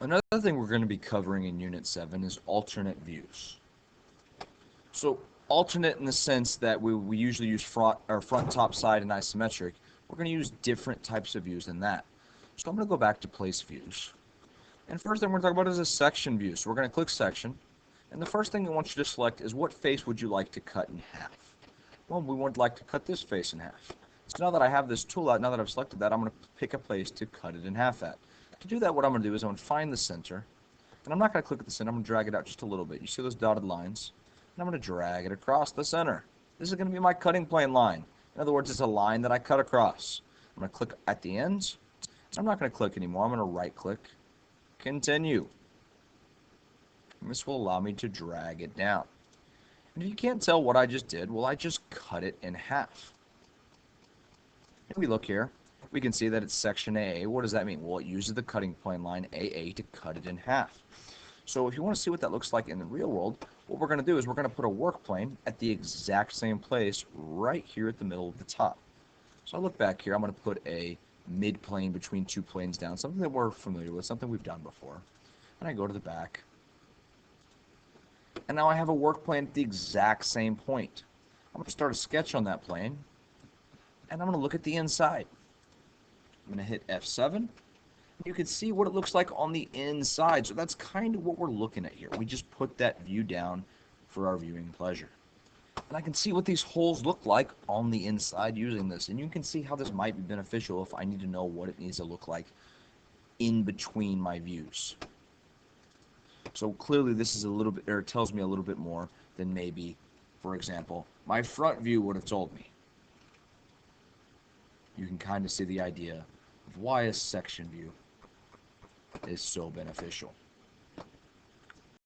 Another thing we're going to be covering in Unit 7 is alternate views. So alternate in the sense that we usually use front, top, side, and isometric. We're going to use different types of views than that. So I'm going to go back to place views. And first thing we're going to talk about is a section view. So we're going to click section. And the first thing I want you to select is what face would you like to cut in half? Well, we would like to cut this face in half. So now that I have this tool out, now that I've selected that, I'm going to pick a place to cut it in half at. To do that, what I'm going to do is I'm going to find the center. And I'm not going to click at the center. I'm going to drag it out just a little bit. You see those dotted lines? And I'm going to drag it across the center. This is going to be my cutting plane line. In other words, it's a line that I cut across. I'm going to click at the ends. I'm not going to click anymore. I'm going to right click, continue. And this will allow me to drag it down. And if you can't tell what I just did, well, I just cut it in half. If we look here, we can see that it's section AA. What does that mean? Well, it uses the cutting plane line AA to cut it in half. So if you want to see what that looks like in the real world, what we're going to do is we're going to put a work plane at the exact same place right here at the middle of the top. So I look back here, I'm going to put a mid plane between two planes down, something that we're familiar with, something we've done before. And I go to the back. And now I have a work plane at the exact same point. I'm going to start a sketch on that plane, and I'm going to look at the inside. I'm going to hit F7. You can see what it looks like on the inside. So that's kind of what we're looking at here. We just put that view down for our viewing pleasure. And I can see what these holes look like on the inside using this. And you can see how this might be beneficial if I need to know what it needs to look like in between my views. So clearly this is a little bit, or it tells me a little bit more than maybe, for example, my front view would have told me. You can kind of see the idea of why a section view is so beneficial.